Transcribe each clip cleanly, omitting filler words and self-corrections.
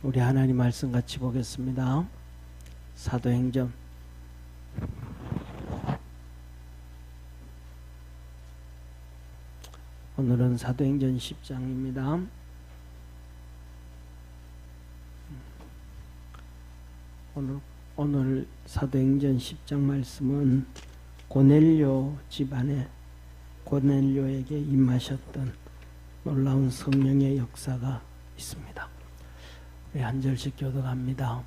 우리 하나님 말씀 같이 보겠습니다. 사도행전 오늘은 사도행전 10장입니다. 오늘 사도행전 10장 말씀은 고넬료 집안에 고넬료에게 임하셨던 놀라운 성령의 역사가 있습니다. 우리 한 절씩 교독합니다.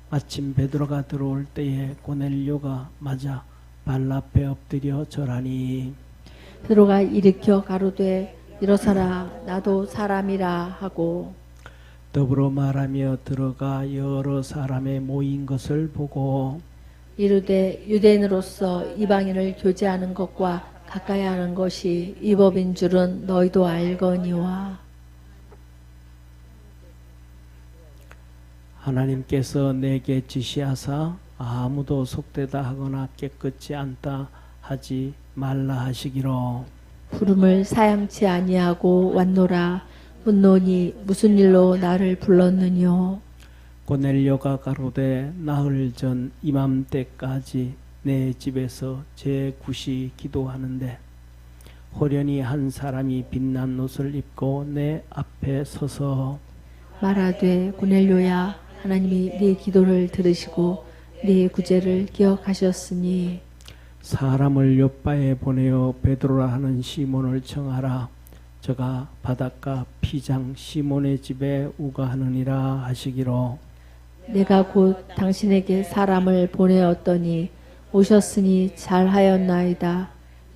마침 베드로가 들어올 때에 고넬료가 맞아 발 앞에 엎드려 절하니 베드로가 일으켜 가로되 일어서라 나도 사람이라 하고 더불어 말하며 들어가 여러 사람의 모인 것을 보고 이르되 유대인으로서 이방인을 교제하는 것과 가까이 하는 것이 위법인 줄은 너희도 알거니와 하나님께서 내게 지시하사 아무도 속되다 하거나 깨끗지 않다 하지 말라 하시기로 부름을 사양치 아니하고 왔노라 묻노니 무슨 일로 나를 불렀느뇨 고넬료가 가로되 나흘 전 이맘때까지 내 집에서 제9시 기도하는데 호련히 한 사람이 빛난 옷을 입고 내 앞에 서서 말하되 고넬료야 하나님이 네 기도를 들으시고 네 구제를 기억하셨으니 사람을 요바에 보내어 베드로라 하는 시몬을 청하라. 저가 바닷가 피장 시몬의 집에 우거하느니라 하시기로 내가 곧 당신에게 사람을 보내었더니 오셨으니 잘하였나이다.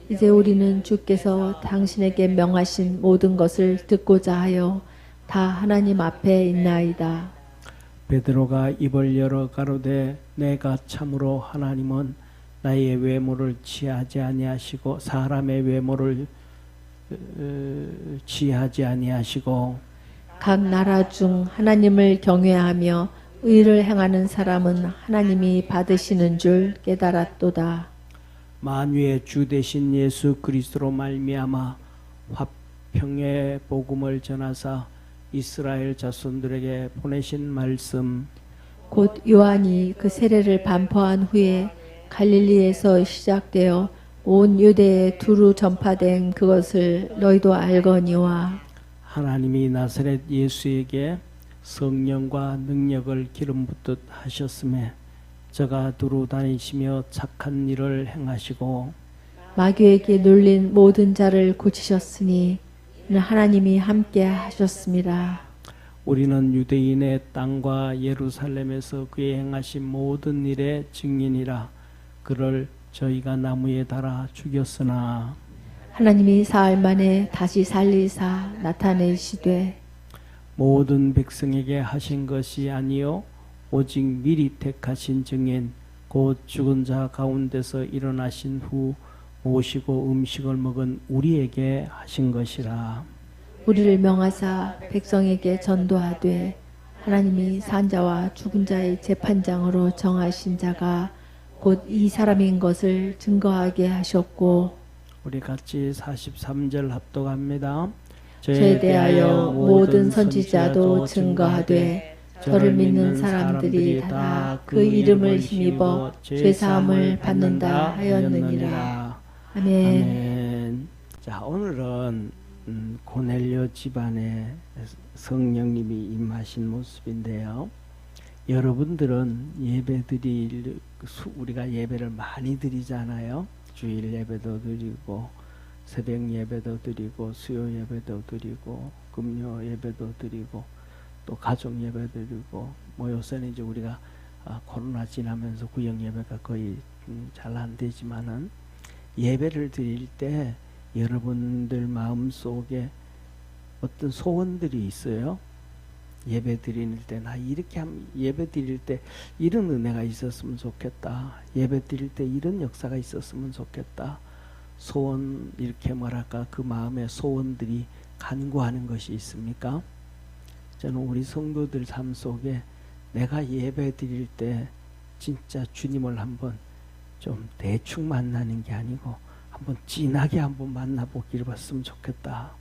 이제 우리는 주께서 당신에게 명하신 모든 것을 듣고자 하여 다 하나님 앞에 있나이다. 베드로가 입을 열어 가로되 내가 참으로 하나님은 나의 외모를 취하지 아니하시고 사람의 외모를 취하지 아니하시고 각 나라 중 하나님을 경외하며 의를 행하는 사람은 하나님이 받으시는 줄 깨달았도다. 만유의 주 되신 예수 그리스도로 말미암아 화평의 복음을 전하사 이스라엘 자손들에게 보내신 말씀 곧 요한이 그 세례를 반포한 후에 갈릴리에서 시작되어 온 유대에 두루 전파된 그것을 너희도 알거니와 하나님이 나사렛 예수에게 성령과 능력을 기름 붓듯 하셨음에 저가 두루 다니시며 착한 일을 행하시고 마귀에게 눌린 모든 자를 고치셨으니 이는 하나님이 함께 하셨습니다. 우리는 유대인의 땅과 예루살렘에서 그의 행하신 모든 일의 증인이라. 그를 저희가 나무에 달아 죽였으나 하나님이 사흘 만에 다시 살리사 나타내시되 모든 백성에게 하신 것이 아니요 오직 미리 택하신 증인 곧 죽은 자 가운데서 일어나신 후 모시고 음식을 먹은 우리에게 하신 것이라. 우리를 명하사 백성에게 전도하되 하나님이 산자와 죽은 자의 재판장으로 정하신 자가 곧 이 사람인 것을 증거하게 하셨고 우리 같이 43절 합독합니다. 저에 대하여 모든 선지자도 증거하되 저를 믿는 사람들이 다 그 이름을 힘입어 죄사함을 받는다 하였느니라. 아멘. 아멘. 자, 오늘은 고넬료 집안에 성령님이 임하신 모습인데요. 여러분들은 예배드릴 우리가 예배를 많이 드리잖아요. 주일 예배도 드리고 새벽 예배도 드리고 수요 예배도 드리고 금요 예배도 드리고 또 가족 예배 드리고 뭐 요새는 이제 우리가 코로나 지나면서 구역 예배가 거의 잘 안 되지만은 예배를 드릴 때 여러분들 마음속에 어떤 소원들이 있어요. 예배 드릴 때 나 이렇게 예배 드릴 때 이런 은혜가 있었으면 좋겠다. 예배 드릴 때 이런 역사가 있었으면 좋겠다. 소원 이렇게 뭐랄까 그 마음의 소원들이 간구하는 것이 있습니까? 저는 우리 성도들 삶 속에 내가 예배 드릴 때 진짜 주님을 한번 좀 대충 만나는 게 아니고 한번 진하게 한번 만나보기를 봤으면 좋겠다.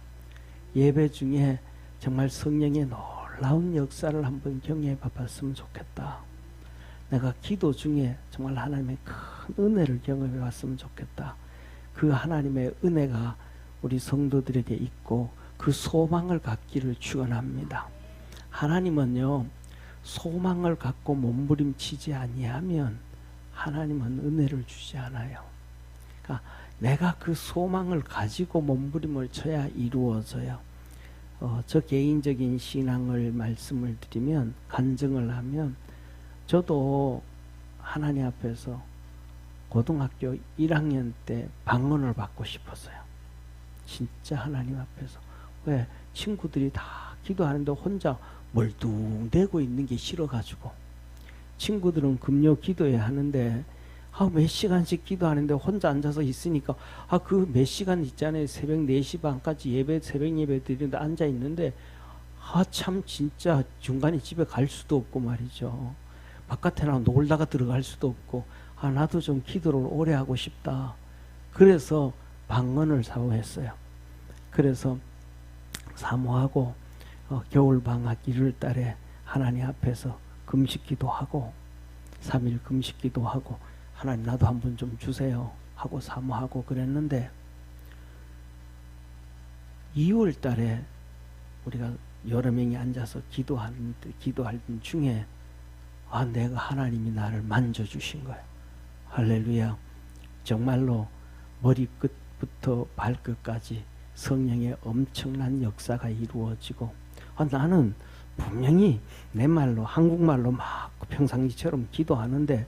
예배 중에 정말 성령의 놀라운 역사를 한번 경험해 봤으면 좋겠다. 내가 기도 중에 정말 하나님의 큰 은혜를 경험해 봤으면 좋겠다. 그 하나님의 은혜가 우리 성도들에게 있고 그 소망을 갖기를 축원합니다. 하나님은요, 소망을 갖고 몸부림치지 아니하면 하나님은 은혜를 주지 않아요. 그러니까 내가 그 소망을 가지고 몸부림을 쳐야 이루어져요. 저 개인적인 신앙을 말씀을 드리면, 간증을 하면, 저도 하나님 앞에서 고등학교 1학년 때 방언을 받고 싶었어요. 진짜 하나님 앞에서. 왜? 친구들이 다 기도하는데 혼자 멀뚱대고 있는 게 싫어가지고. 친구들은 금요 기도회 하는데 몇 시간씩 기도하는데 혼자 앉아서 있으니까 그 몇 시간 있잖아요. 새벽 4시 반까지 예배, 새벽 예배 드리는데 앉아 있는데 참 진짜 중간에 집에 갈 수도 없고 말이죠. 바깥에 나가 놀다가 들어갈 수도 없고 나도 좀 기도를 오래 하고 싶다. 그래서 방언을 사모했어요. 그래서 사모하고 겨울방학 1월달에 하나님 앞에서 금식기도 하고 3일 금식기도 하고 하나님 나도 한번 좀 주세요 하고 사모하고 그랬는데 2월달에 우리가 여러 명이 앉아서 기도할 중에 내가 하나님이 나를 만져주신 거예요. 할렐루야. 정말로 머리끝부터 발끝까지 성령의 엄청난 역사가 이루어지고 나는 분명히 내 말로 한국말로 막 평상시처럼 기도하는데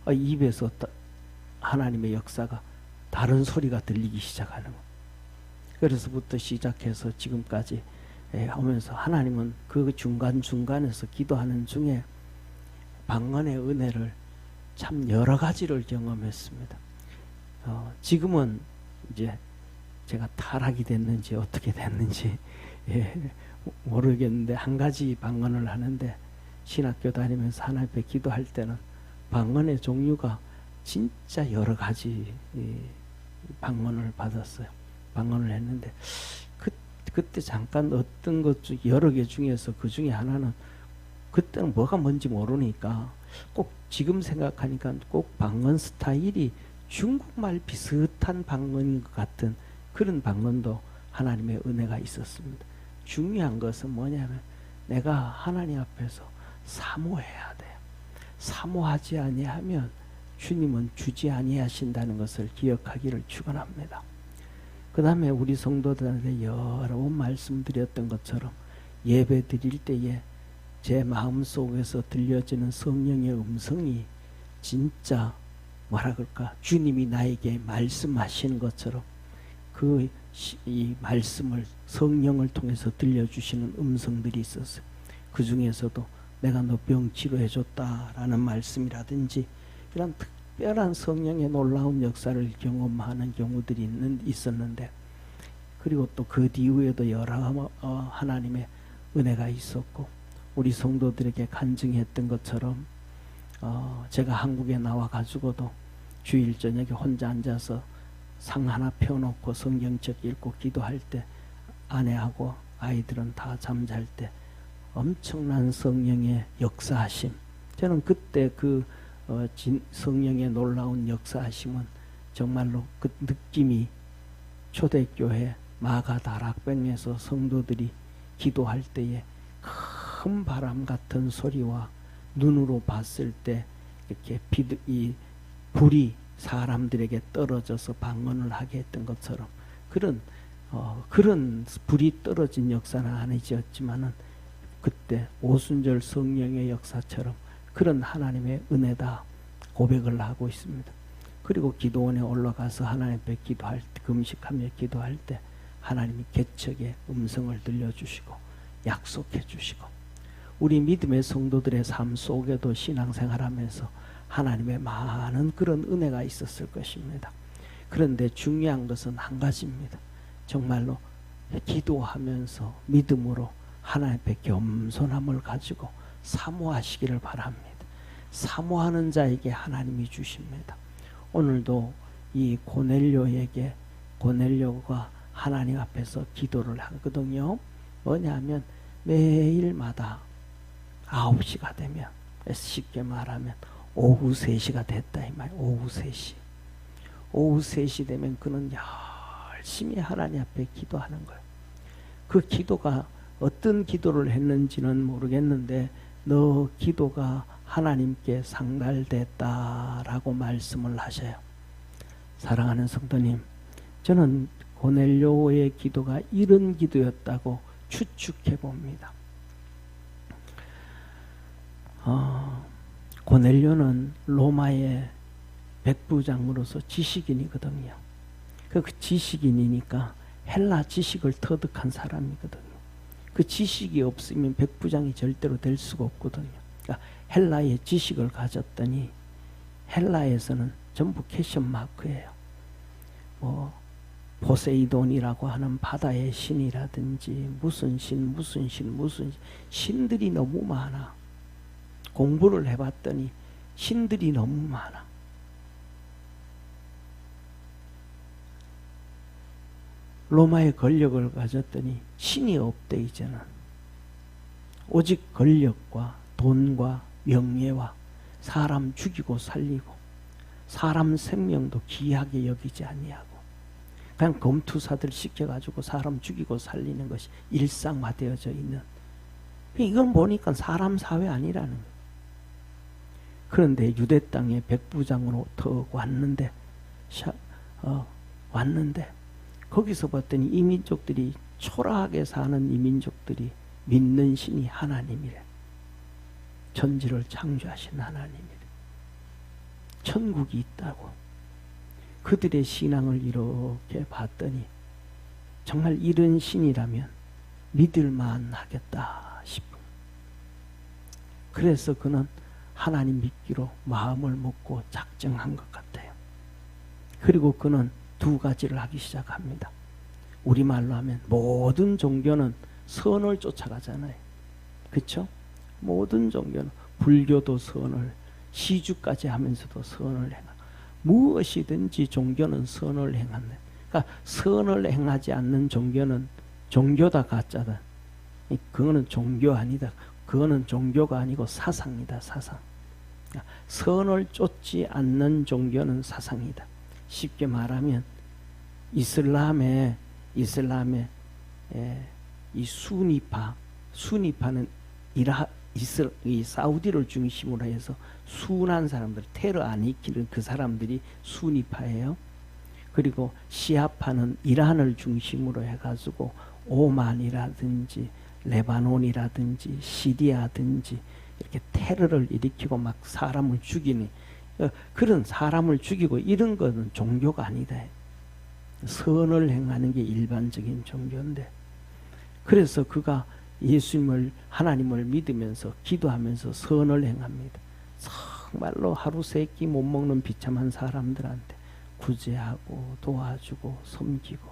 입에서 하나님의 역사가 다른 소리가 들리기 시작하는 거예요. 그래서부터 시작해서 지금까지 하면서 하나님은 그 중간중간에서 기도하는 중에 방언의 은혜를 참 여러 가지를 경험했습니다. 지금은 이제 제가 타락이 됐는지 어떻게 됐는지 모르겠는데 한 가지 방언을 하는데 신학교 다니면서 하나님 앞에 기도할 때는 방언의 종류가 진짜 여러 가지 방언을 받았어요. 방언을 했는데 그때 잠깐 어떤 것 중 여러 개 중에서 그 중에 하나는 그때는 뭐가 뭔지 모르니까 꼭 지금 생각하니까 꼭 방언 스타일이 중국말 비슷한 방언인 것 같은 그런 방언도 하나님의 은혜가 있었습니다. 중요한 것은 뭐냐면 내가 하나님 앞에서 사모해야 돼요. 사모하지 아니하면 주님은 주지 아니하신다는 것을 기억하기를 축원합니다. 그 다음에 우리 성도들한테 여러 번 말씀드렸던 것처럼 예배 드릴 때에 제 마음속에서 들려지는 성령의 음성이 진짜 뭐라 그럴까 주님이 나에게 말씀하시는 것처럼 이 말씀을 성령을 통해서 들려주시는 음성들이 있었어요. 그 중에서도 내가 너 병 치료해줬다라는 말씀이라든지 이런 특별한 성령의 놀라운 역사를 경험하는 경우들이 있었는데 그리고 또 그 뒤후에도 여러 하나님의 은혜가 있었고 우리 성도들에게 간증했던 것처럼 제가 한국에 나와 가지고도 주일 저녁에 혼자 앉아서 상 하나 펴놓고 성경책 읽고 기도할 때 아내하고 아이들은 다 잠잘 때 엄청난 성령의 역사하심. 저는 그때 성령의 놀라운 역사하심은 정말로 그 느낌이 초대교회 마가다락방에서 성도들이 기도할 때에 큰 바람 같은 소리와 눈으로 봤을 때 이렇게 이 불이 사람들에게 떨어져서 방언을 하게 했던 것처럼 그런 불이 떨어진 역사는 아니었지만은 그때 오순절 성령의 역사처럼 그런 하나님의 은혜다 고백을 하고 있습니다. 그리고 기도원에 올라가서 하나님 앞에 기도할 때 금식하며 기도할 때 하나님이 개척의 음성을 들려주시고 약속해 주시고 우리 믿음의 성도들의 삶 속에도 신앙생활하면서 하나님의 많은 그런 은혜가 있었을 것입니다. 그런데 중요한 것은 한 가지입니다. 정말로 기도하면서 믿음으로 하나님 앞에 겸손함을 가지고 사모하시기를 바랍니다. 사모하는 자에게 하나님이 주십니다. 오늘도 이 고넬료가 하나님 앞에서 기도를 하거든요. 뭐냐면 매일마다 9시가 되면, 쉽게 말하면 오후 3시가 됐다 이 말. 오후 3시. 오후 3시 되면 그는 열심히 하나님 앞에 기도하는 거예요. 그 기도가 어떤 기도를 했는지는 모르겠는데 너 기도가 하나님께 상달됐다라고 말씀을 하셔요. 사랑하는 성도님, 저는 고넬료의 기도가 이런 기도였다고 추측해 봅니다. 고넬료는 로마의 백부장으로서 지식인이거든요. 그 지식인이니까 헬라 지식을 터득한 사람이거든요. 그 지식이 없으면 백부장이 절대로 될 수가 없거든요. 그러니까 헬라의 지식을 가졌더니 헬라에서는 전부 캐션 마크예요. 뭐 포세이돈이라고 하는 바다의 신이라든지 무슨 신들이 너무 많아. 공부를 해봤더니 신들이 너무 많아. 로마의 권력을 가졌더니 신이 없대. 이제는 오직 권력과 돈과 명예와 사람 죽이고 살리고 사람 생명도 귀하게 여기지 아니하고 그냥 검투사들 시켜가지고 사람 죽이고 살리는 것이 일상화되어져 있는, 이건 보니까 사람 사회 아니라는 거예요. 그런데 유대 땅에 백부장으로 턱 왔는데 거기서 봤더니 이 민족들이 초라하게 사는 이 민족들이 믿는 신이 하나님이래. 천지를 창조하신 하나님이래. 천국이 있다고. 그들의 신앙을 이렇게 봤더니 정말 이런 신이라면 믿을만 하겠다 싶은. 그래서 그는 하나님 믿기로 마음을 먹고 작정한 것 같아요. 그리고 그는 2가지를 하기 시작합니다. 우리말로 하면 모든 종교는 선을 쫓아가잖아요. 그렇죠? 모든 종교는 불교도 선을, 시주까지 하면서도 선을 행하고 무엇이든지 종교는 선을 행한다. 그러니까 선을 행하지 않는 종교는 종교다 가짜다. 그거는 종교 아니다. 그거는 종교가 아니고 사상이다. 사상. 그러니까 선을 쫓지 않는 종교는 사상이다. 쉽게 말하면 이슬람의 이 수니파는 이 사우디를 중심으로 해서 순한 사람들, 테러 안 일으키는 그 사람들이 수니파예요. 그리고 시아파는 이란을 중심으로 해가지고 오만이라든지 레바논이라든지 시리아든지 이렇게 테러를 일으키고 막 사람을 죽이는 그런 사람을 죽이고 이런 것은 종교가 아니다. 선을 행하는 게 일반적인 종교인데, 그래서 그가 예수님을, 하나님을 믿으면서 기도하면서 선을 행합니다. 정말로 하루 3끼 못 먹는 비참한 사람들한테 구제하고 도와주고 섬기고,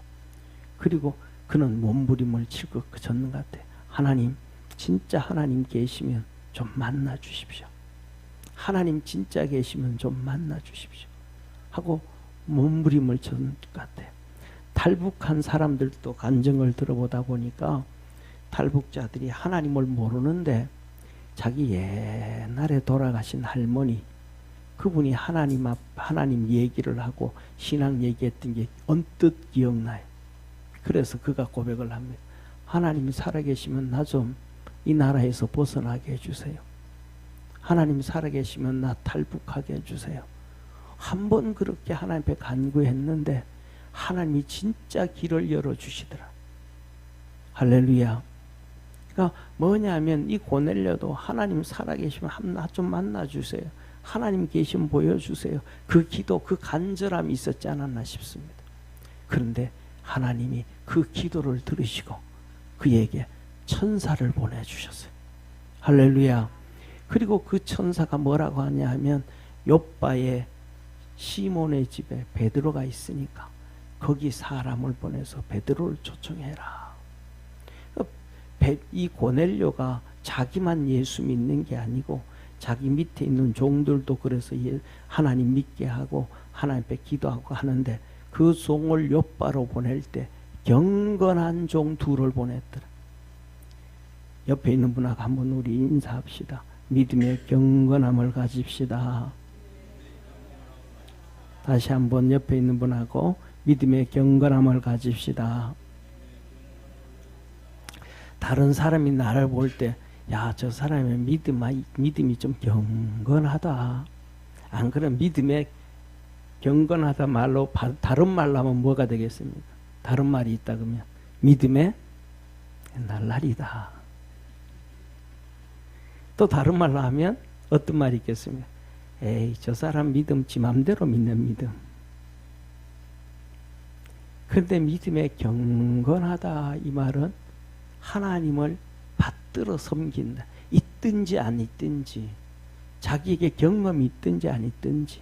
그리고 그는 몸부림을 치고 졌는 것 같아요. 하나님, 진짜 하나님 계시면 좀 만나 주십시오. 하나님 진짜 계시면 좀 만나 주십시오. 하고 몸부림을 쳤는 것 같아요. 탈북한 사람들도 간증을 들어보다 보니까 탈북자들이 하나님을 모르는데 자기 옛날에 돌아가신 할머니, 그분이 하나님 얘기를 하고 신앙 얘기했던 게 언뜻 기억나요. 그래서 그가 고백을 합니다. 하나님이 살아계시면 나 좀 이 나라에서 벗어나게 해주세요. 하나님 살아계시면 나 탈북하게 해주세요. 한 번 그렇게 하나님 앞에 간구했는데 하나님이 진짜 길을 열어주시더라. 할렐루야. 그러니까 뭐냐면 이 고넬료도 하나님 살아계시면 나 좀 만나주세요. 하나님 계시면 보여주세요. 그 기도, 그 간절함이 있었지 않았나 싶습니다. 그런데 하나님이 그 기도를 들으시고 그에게 천사를 보내주셨어요. 할렐루야. 그리고 그 천사가 뭐라고 하냐 하면 요바의 시몬의 집에 베드로가 있으니까 거기 사람을 보내서 베드로를 초청해라. 이 고넬료가 자기만 예수 믿는 게 아니고 자기 밑에 있는 종들도 그래서 하나님 믿게 하고 하나님 앞에 기도하고 하는데 그 종을 요바로 보낼 때 경건한 종 2를 보냈더라. 옆에 있는 분하고 한번 우리 인사합시다. 믿음의 경건함을 가집시다. 다시 한번 옆에 있는 분하고 믿음의 경건함을 가집시다. 다른 사람이 나를 볼 때, 야, 저 사람의 믿음이 좀 경건하다. 안 그러면 믿음의 경건하다 말로 다른 말로 하면 뭐가 되겠습니까? 다른 말이 있다 그러면 믿음의 날라리다. 또 다른 말로 하면 어떤 말이 있겠습니까? 에이, 저 사람 믿음 지 맘대로 믿는 믿음. 그런데 믿음의 경건하다 이 말은 하나님을 받들어 섬긴다. 있든지 안 있든지, 자기에게 경험이 있든지 안 있든지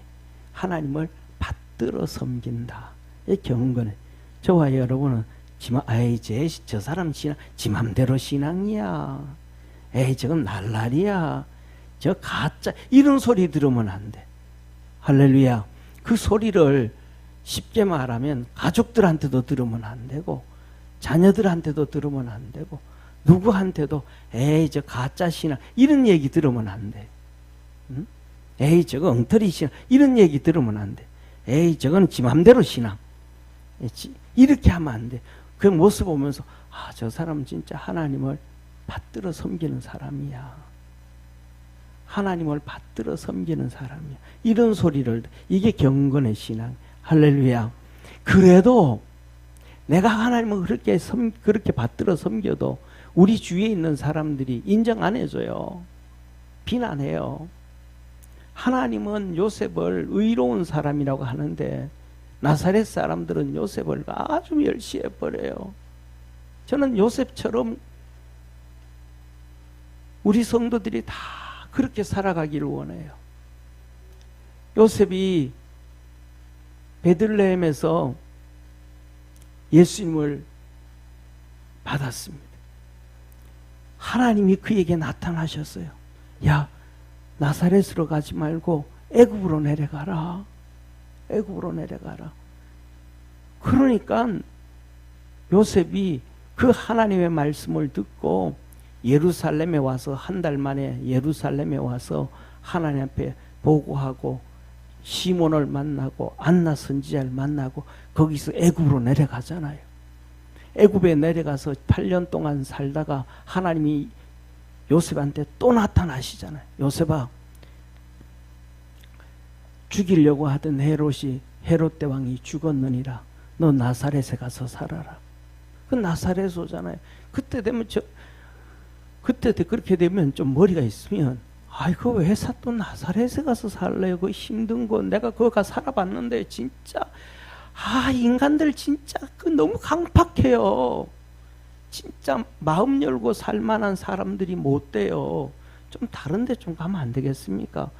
하나님을 받들어 섬긴다. 이 경건해. 저와 여러분은 저 사람 신앙 지 맘대로 신앙이야. 에이, 저건 날라리야. 저 가짜. 이런 소리 들으면 안 돼. 할렐루야. 그 소리를 쉽게 말하면 가족들한테도 들으면 안 되고, 자녀들한테도 들으면 안 되고, 누구한테도 에이, 저 가짜 신앙 이런 얘기 들으면 안 돼. 응? 에이, 저거 엉터리 신앙 이런 얘기 들으면 안 돼. 에이, 저건 지 맘대로 신앙 이렇게 하면 안 돼. 그 모습 보면서 아, 저 사람 진짜 하나님을 받들어 섬기는 사람이야. 하나님을 받들어 섬기는 사람이야. 이런 소리를, 이게 경건의 신앙. 할렐루야. 그래도 내가 하나님을 그렇게 받들어 섬겨도 우리 주위에 있는 사람들이 인정 안 해줘요. 비난해요. 하나님은 요셉을 의로운 사람이라고 하는데 나사렛 사람들은 요셉을 아주 멸시해버려요. 저는 요셉처럼 우리 성도들이 다 그렇게 살아가기를 원해요. 요셉이 베들레헴에서 예수님을 받았습니다. 하나님이 그에게 나타나셨어요. 야, 나사렛으로 가지 말고 애굽으로 내려가라. 애굽으로 내려가라. 그러니까 요셉이 그 하나님의 말씀을 듣고 예루살렘에 와서 한 달 만에 예루살렘에 와서 하나님 앞에 보고하고 시몬을 만나고 안나 선지자를 만나고 거기서 애굽으로 내려가잖아요. 애굽에 내려가서 8년 동안 살다가 하나님이 요셉한테 또 나타나시잖아요. 요셉아, 죽이려고 하던 헤롯 대왕이 죽었느니라. 너 나사렛에 가서 살아라. 그 나사렛 오잖아요. 그때 그렇게 되면 좀 머리가 있으면, 아이고 왜 또 나사렛에 가서 살래요? 그 힘든 거 내가 거기 가 살아봤는데 진짜 인간들 진짜 너무 강팍해요. 진짜 마음 열고 살만한 사람들이 못 돼요. 좀 다른 데 좀 가면 안 되겠습니까?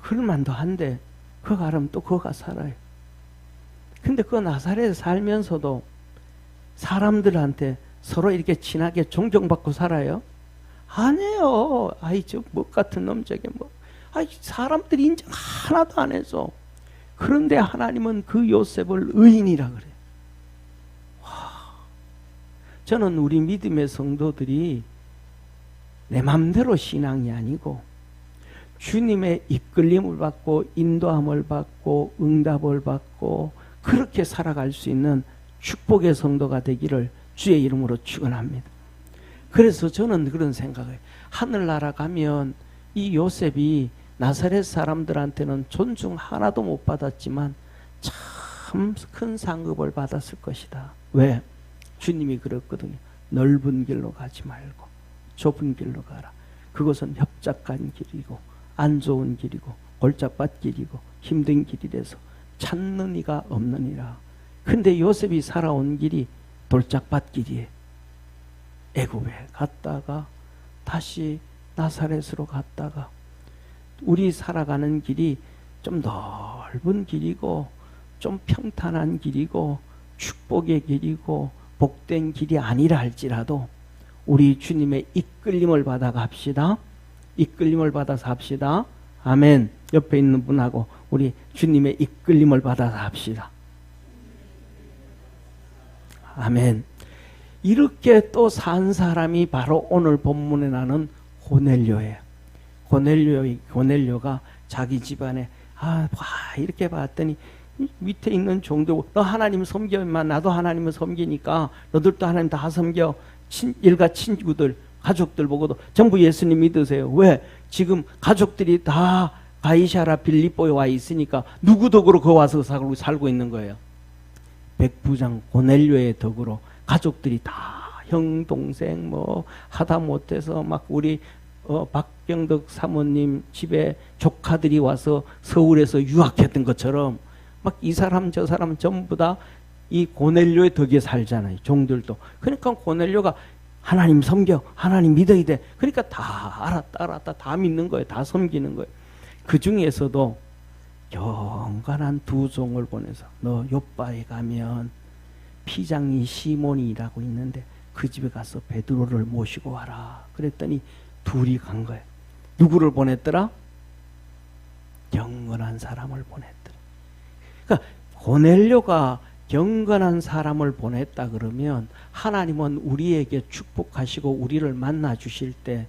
그럴만도 한데 거기 가면 또 거기 가 살아요. 근데 그 나사렛에 살면서도 사람들한테 서로 이렇게 친하게 존경받고 살아요? 아니에요. 저 뭐 같은 놈 저게 뭐. 사람들이 인정 하나도 안 해서. 그런데 하나님은 그 요셉을 의인이라 그래요. 저는 우리 믿음의 성도들이 내 맘대로 신앙이 아니고 주님의 이끌림을 받고 인도함을 받고 응답을 받고 그렇게 살아갈 수 있는 축복의 성도가 되기를 주의 이름으로 축원합니다. 그래서 저는 그런 생각을, 하늘나라 가면 이 요셉이 나사렛 사람들한테는 존중 하나도 못 받았지만 참 큰 상급을 받았을 것이다. 왜? 주님이 그랬거든요. 넓은 길로 가지 말고 좁은 길로 가라. 그것은 협착한 길이고 안 좋은 길이고 골짜밭 길이고 힘든 길이라서 찾는 이가 없느니라. 근데 요셉이 살아온 길이 돌짝밭 길이에요. 애굽에 갔다가 다시 나사렛으로 갔다가, 우리 살아가는 길이 좀 넓은 길이고 좀 평탄한 길이고 축복의 길이고 복된 길이 아니라 할지라도 우리 주님의 이끌림을 받아 갑시다. 이끌림을 받아서 합시다. 아멘. 옆에 있는 분하고 우리 주님의 이끌림을 받아서 합시다. 아멘. 이렇게 또 산 사람이 바로 오늘 본문에 나는 고넬료예요. 고넬료가 자기 집안에 이렇게 봤더니 밑에 있는 종들, 너 하나님 섬기면 나도 하나님을 섬기니까 너들도 하나님 다 섬겨. 일가 친구들, 가족들 보고도 전부 예수님 믿으세요. 왜? 지금 가족들이 다 가이사랴 빌립보에 와 있으니까 누구 덕으로 거 와서 살고 있는 거예요. 백부장 고넬료의 덕으로 가족들이 다 형 동생 뭐 하다 못해서 막 우리 박병덕 사모님 집에 조카들이 와서 서울에서 유학했던 것처럼 막 이 사람 저 사람 전부 다 이 고넬료의 덕에 살잖아요. 종들도. 그러니까 고넬료가 하나님 섬겨, 하나님 믿어야 돼. 그러니까 다 알았다 다 믿는 거예요. 다 섬기는 거예요. 그 중에서도 경건한 두 종을 보내서 너 요바에 가면 피장이 시몬이라고 있는데 그 집에 가서 베드로를 모시고 와라. 그랬더니 둘이 간 거예요. 누구를 보냈더라? 경건한 사람을 보냈더라. 그러니까 고넬료가 경건한 사람을 보냈다 그러면 하나님은 우리에게 축복하시고 우리를 만나 주실 때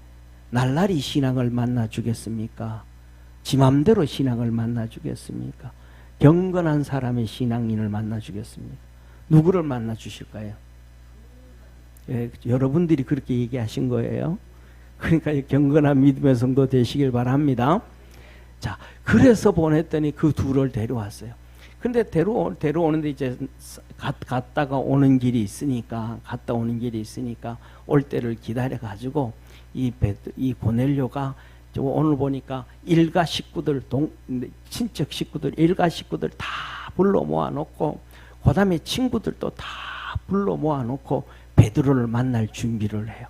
날라리 신앙을 만나 주겠습니까? 지 맘대로 신앙을 만나 주겠습니까? 경건한 사람의 신앙인을 만나 주겠습니까? 누구를 만나 주실까요? 예, 여러분들이 그렇게 얘기하신 거예요. 그러니까 경건한 믿음의 성도 되시길 바랍니다. 자, 그래서 보냈더니 그 둘을 데려왔어요. 근데 데려오는데 이제 갔다 오는 길이 있으니까 올 때를 기다려 가지고 이 고넬료가 오늘 보니까 일가 식구들 친척 식구들 일가 식구들 다 불러 모아놓고 그다음에 친구들도 다 불러 모아놓고 베드로를 만날 준비를 해요.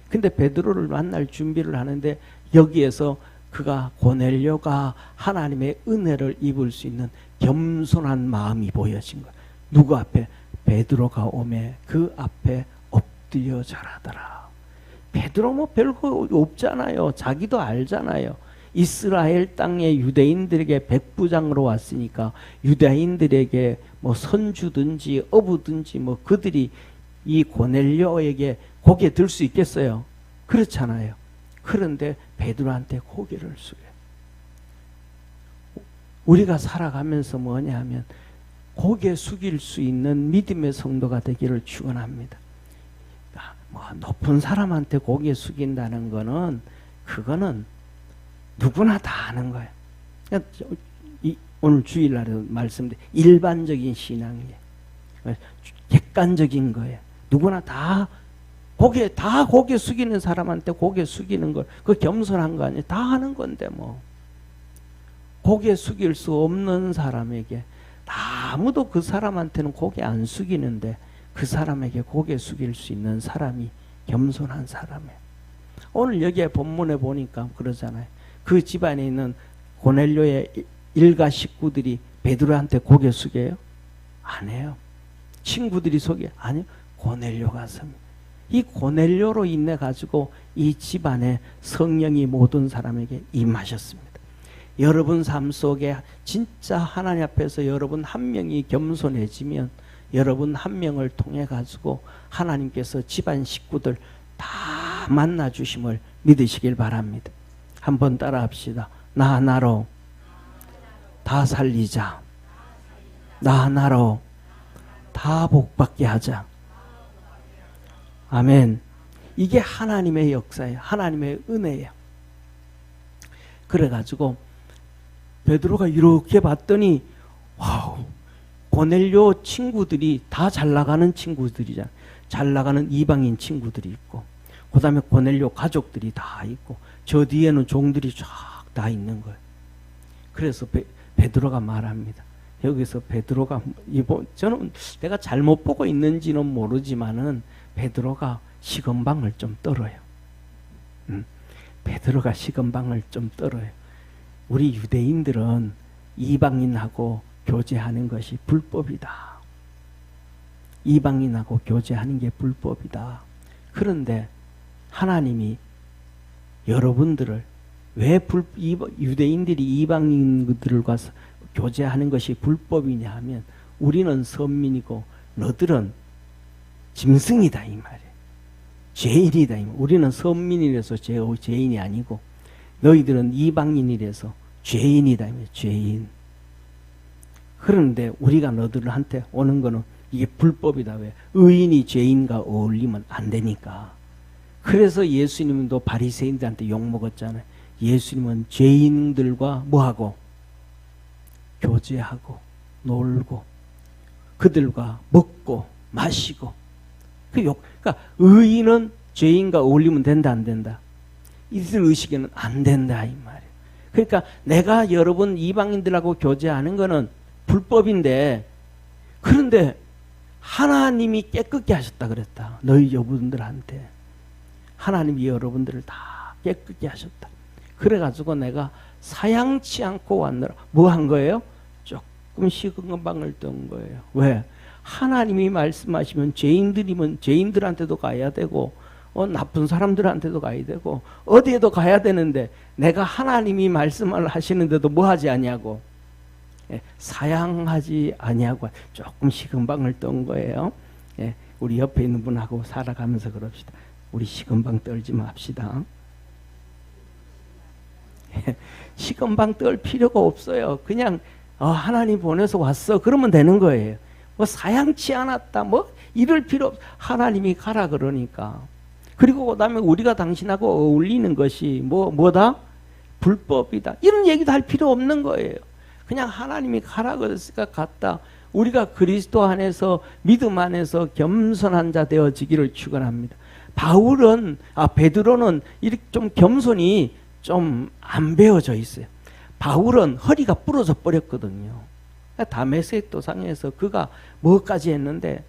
근데 베드로를 만날 준비를 하는데 여기에서 고넬료가 하나님의 은혜를 입을 수 있는 겸손한 마음이 보여진 거예요. 누구 앞에? 베드로가 오매 그 앞에 엎드려 절하더라. 베드로 뭐 별거 없잖아요. 자기도 알잖아요. 이스라엘 땅에 유대인들에게 백부장으로 왔으니까 유대인들에게 뭐 선주든지 어부든지 뭐 그들이 이 고넬료에게 고개 들 수 있겠어요? 그렇잖아요. 그런데 베드로한테 고개를 숙여요. 우리가 살아가면서 뭐냐 하면 고개 숙일 수 있는 믿음의 성도가 되기를 축원합니다. 뭐 높은 사람한테 고개 숙인다는 거는 그거는 누구나 다 아는 거예요. 오늘 주일날에 말씀드린 일반적인 신앙이에요. 객관적인 거예요. 누구나 다 고개 숙이는 사람한테 고개 숙이는 걸, 그 겸손한 거 아니에요. 다 하는 건데 뭐. 고개 숙일 수 없는 사람에게 아무도 그 사람한테는 고개 안 숙이는데 그 사람에게 고개 숙일 수 있는 사람이 겸손한 사람이에요. 오늘 여기에 본문에 보니까 그러잖아요. 그 집안에 있는 고넬료의 일가 식구들이 베드로한테 고개 숙여요? 안 해요. 친구들이 속여? 아니요. 고넬료가 섭니다. 이 고넬료로 인해 가지고 이 집안에 성령이 모든 사람에게 임하셨습니다. 여러분 삶 속에 진짜 하나님 앞에서 여러분 한 명이 겸손해지면 여러분 한 명을 통해 가지고 하나님께서 집안 식구들 다 만나 주심을 믿으시길 바랍니다. 한번 따라 합시다. 나 하나로 다 살리자. 나 하나로 다 복받게 하자. 아멘. 이게 하나님의 역사예요. 하나님의 은혜예요. 그래가지고 베드로가 이렇게 봤더니 와우, 고넬료 친구들이 다 잘 나가는 친구들이잖아. 잘 나가는 이방인 친구들이 있고 그 다음에 고넬료 가족들이 다 있고 저 뒤에는 종들이 쫙 다 있는 거예요. 그래서 베드로가 말합니다. 여기서 베드로가 저는 내가 잘못 보고 있는지는 모르지만은 베드로가 시건방을 좀 떨어요. 베드로가 시건방을 좀 떨어요. 우리 유대인들은 이방인하고 교제하는 것이 불법이다. 이방인하고 교제하는 게 불법이다. 그런데 하나님이 여러분들을 왜 유대인들이 이방인들과 교제하는 것이 불법이냐 하면 우리는 선민이고 너들은 짐승이다 이 말이에요. 죄인이다. 우리는 선민이라서 죄인이 아니고 너희들은 이방인이라서 죄인이다. 죄인. 그런데 우리가 너희들한테 오는 거는 이게 불법이다. 왜? 의인이 죄인과 어울리면 안 되니까. 그래서 예수님도 바리새인들한테 욕먹었잖아요. 예수님은 죄인들과 뭐하고? 교제하고 놀고 그들과 먹고 마시고 그러니까 의인은 죄인과 어울리면 된다 안 된다? 이들 의식에는 안 된다 이 말이에요. 그러니까 내가 여러분 이방인들하고 교제하는 거는 불법인데 그런데 하나님이 깨끗게 하셨다 그랬다. 너희 여러분들한테 하나님이 여러분들을 다 깨끗게 하셨다. 그래가지고 내가 사양치 않고 왔느라 뭐 한 거예요? 조금 식은 방을 뜬 거예요. 왜? 하나님이 말씀하시면 죄인들이면 죄인들한테도 가야 되고 나쁜 사람들한테도 가야 되고 어디에도 가야 되는데 내가 하나님이 말씀을 하시는데도 뭐 하지 아니하고 사양하지 아니하고 조금 식은 방을 뜬 거예요. 우리 옆에 있는 분하고 살아가면서 그럽시다. 우리 식은 방 떨지 맙시다. 식은 방 떨 필요가 없어요. 그냥 하나님 보내서 왔어 그러면 되는 거예요. 뭐 사양치 않았다 뭐 이럴 필요 없어. 하나님이 가라 그러니까. 그리고 그다음에 우리가 당신하고 어울리는 것이 뭐다? 불법이다. 이런 얘기도 할 필요 없는 거예요. 그냥 하나님이 가라 그랬으니까 갔다. 우리가 그리스도 안에서 믿음 안에서 겸손한 자 되어지기를 축원합니다. 베드로는 이렇게 좀 겸손이 좀 안 배워져 있어요. 바울은 허리가 부러져 버렸거든요. 다메섹 도상에서 그가 뭐까지 했는데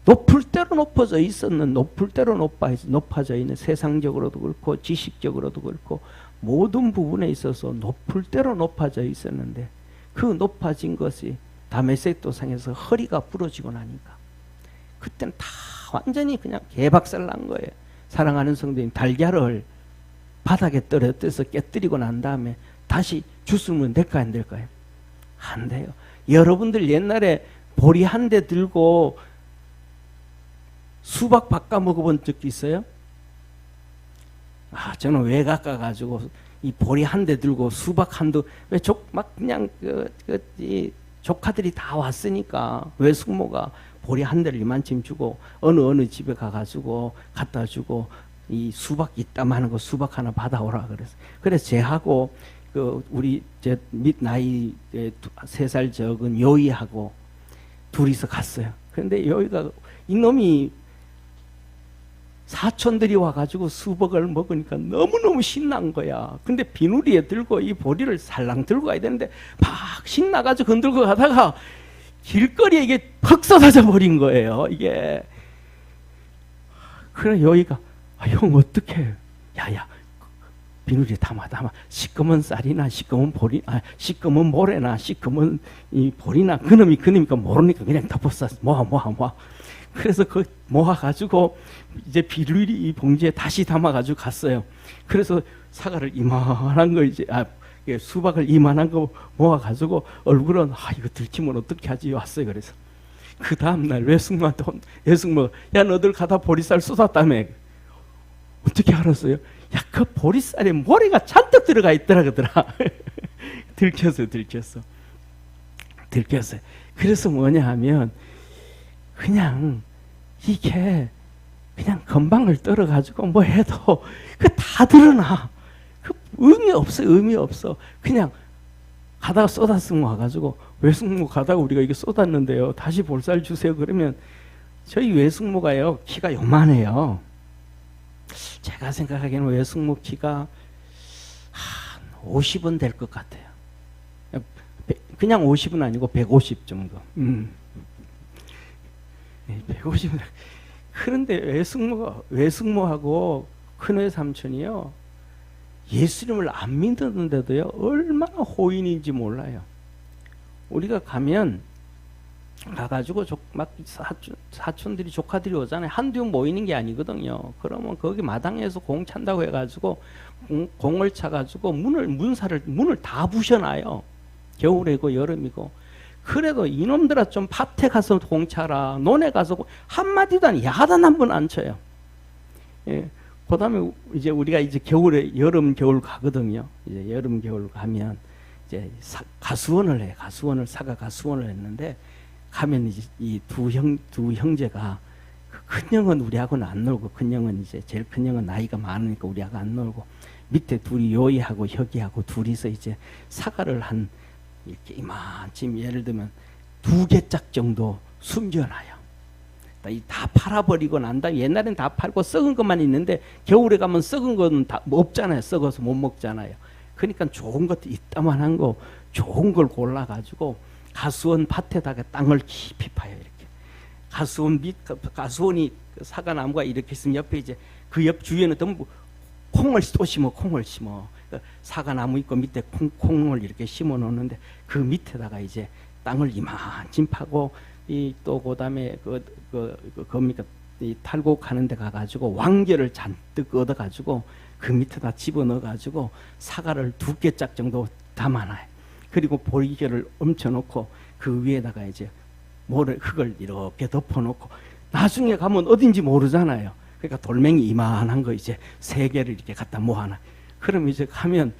높을 대로 높아져 있었는 높을 대로 높아져 있는 세상적으로도 그렇고 지식적으로도 그렇고 모든 부분에 있어서 높을 대로 높아져 있었는데 그 높아진 것이 다메섹 도상에서 허리가 부러지고 나니까 그때는 다 완전히 그냥 개박살 난 거예요. 사랑하는 성도님, 달걀을 바닥에 떨어뜨려서 깨뜨리고 난 다음에 다시 주스면 될까요? 안 될까요? 안 돼요. 여러분들 옛날에 보리 한 대 들고 수박 바꿔 먹어본 적도 있어요? 저는 외갓 가가지고 이 보리 한 대 들고 수박 한두 막 그냥 이 조카들이 다 왔으니까 외숙모가 보리 한 대를 이만큼 주고 어느 집에 가가지고 갖다 주고 이 수박 있다마는 거 수박 하나 받아오라 그래서 쟤하고 우리 제 밑 나이 3살 적은 요이하고 둘이서 갔어요. 그런데 요이가 이놈이 사촌들이 와가지고 수박을 먹으니까 너무너무 신난 거야. 근데 비누리에 들고 이 보리를 살랑 들고 가야 되는데 막 신나가지고 흔들고 가다가 길거리에 이게 퍽 쏟아져 버린 거예요. 이게. 그래 요이가 형 어떡해. 야야 비누리에 담아 시꺼먼 쌀이나 시꺼먼 보리 시꺼먼 모래나 시꺼먼 이 보리나 그놈이니까 모르니까 그냥 덮어쌌어. 모아 그래서 그 모아가지고 이제 비누리 봉지에 다시 담아가지고 갔어요. 그래서 사과를 이만한 거 수박을 이만한 거 모아가지고 얼굴은 이거 들키면 어떻게 하지 왔어요. 그래서 그 다음날 외숙모한테 야 너들 가다 보리쌀 쏟았다며. 어떻게 알았어요? 그 보리쌀에 모래가 잔뜩 들어가 있더라 그러더라. 들켰어요. 그래서 뭐냐 하면 그냥 이게 그냥 건방을 떨어가지고 뭐 해도 그 다 드러나. 그 의미 없어. 그냥 가다가 쏟았으면 와가지고 외숙모 가다가 우리가 이게 쏟았는데요. 다시 볼살 주세요. 그러면 저희 외숙모가요 키가 요만해요. 제가 생각하기에는 외숙모 키가 한 50은 될 것 같아요. 그냥 50은 아니고 150 정도. 150은. 그런데 외숙모하고 큰외 삼촌이요 예수님을 안 믿었는데도요 얼마나 호인인지 몰라요. 우리가 가가지고 막 사촌들이 조카들이 오잖아요. 한두 명 모이는 게 아니거든요. 그러면 거기 마당에서 공 찬다고 해가지고 공을 차가지고 문을 다 부셔놔요. 겨울이고 여름이고. 그래도 이놈들아 좀 밭에 가서 공차라, 논에 가서 한마디도 아니 야단 한 번 안 쳐요. 예. 그 다음에 이제 우리가 이제 겨울에 여름 겨울 가거든요. 이제 여름 겨울 가면 이제 가수원을 해. 사과 가수원을 했는데 가면 이제 이 두 형제가, 큰 형은 우리하고는 안 놀고, 큰 형은 이제 제일 큰 형은 나이가 많으니까 우리하고 안 놀고, 밑에 둘이 요이하고 혁이하고 둘이서 이제 사과를 한 이렇게 이만큼 예를 들면 2개짝 정도 숨겨놔요. 다 팔아버리고 난 다음에, 옛날엔 다 팔고 썩은 것만 있는데 겨울에 가면 썩은 거는 다 없잖아요. 썩어서 못 먹잖아요. 그러니까 좋은 것도 이따만한 거 좋은 걸 골라가지고 가수원 밭에다가 땅을 깊이 파요. 이렇게 가수원이 사과나무가 이렇게 있으면 옆에 이제 그 옆 주위에는 전부 콩을 또 심어. 사과나무 있고 밑에 콩을 이렇게 심어 놓는데 그 밑에다가 이제 땅을 이만큼 파고, 또 그다음에 겁니까, 이 탈곡하는 데 가가지고 왕겨를 잔뜩 얻어가지고 그 밑에다 집어넣어가지고 사과를 2개짝 정도 담아놔요. 그리고 보리개를 얹혀놓고 그 위에다가 이제 흙을 이렇게 덮어놓고, 나중에 가면 어딘지 모르잖아요. 그러니까 돌멩이 이만한 거 이제 3개를 이렇게 갖다 모아놔. 그럼 이제 가면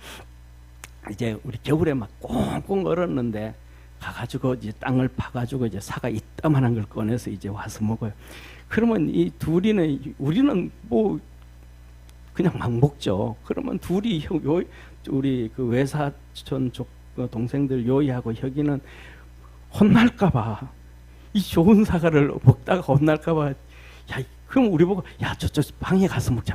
이제 우리 겨울에 막 꽁꽁 얼었는데 가가지고 이제 땅을 파가지고 이제 사과 이따만한 걸 꺼내서 이제 와서 먹어요. 그러면 이 둘이는, 우리는 뭐 그냥 막 먹죠. 그러면 둘이 우리 그 외사촌 쪽 동생들 요이하고 혁이는 혼날까봐, 이 좋은 사과를 먹다가 혼날까봐, 야, 그럼 우리 보고, 야, 저 방에 가서 먹자.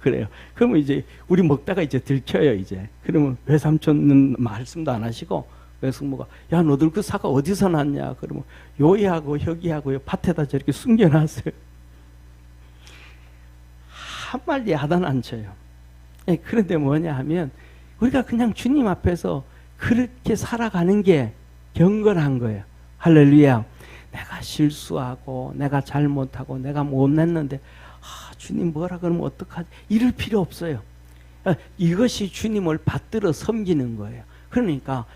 그래요. 그러면 이제 우리 먹다가 이제 들켜요, 이제. 그러면 외삼촌은 말씀도 안 하시고, 외숙모가, 야, 너들 그 사과 어디서 났냐? 그러면 요이하고 혁이하고 밭에다 저렇게 숨겨놨어요. 한 마디 야단 안 쳐요. 그런데 뭐냐 하면, 우리가 그냥 주님 앞에서 그렇게 살아가는 게 경건한 거예요. 할렐루야. 내가 실수하고 내가 잘못하고 내가 못냈는데 주님 뭐라 그러면 어떡하지? 이럴 필요 없어요. 이것이 주님을 받들어 섬기는 거예요. 그러니까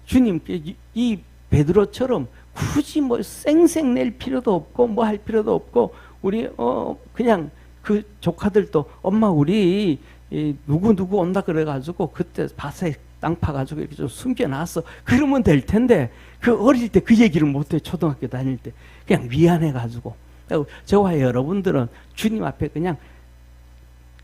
주님께 이 베드로처럼 굳이 뭐 쌩쌩 낼 필요도 없고 뭐 할 필요도 없고, 우리 그냥 그 조카들도 엄마 우리 누구 온다 그래가지고 그때 밭에 땅 파가지고 이렇게 좀 숨겨놨어. 그러면 될 텐데, 그 어릴 때 그 얘기를 못해. 초등학교 다닐 때 그냥 미안해가지고. 저와 여러분들은 주님 앞에 그냥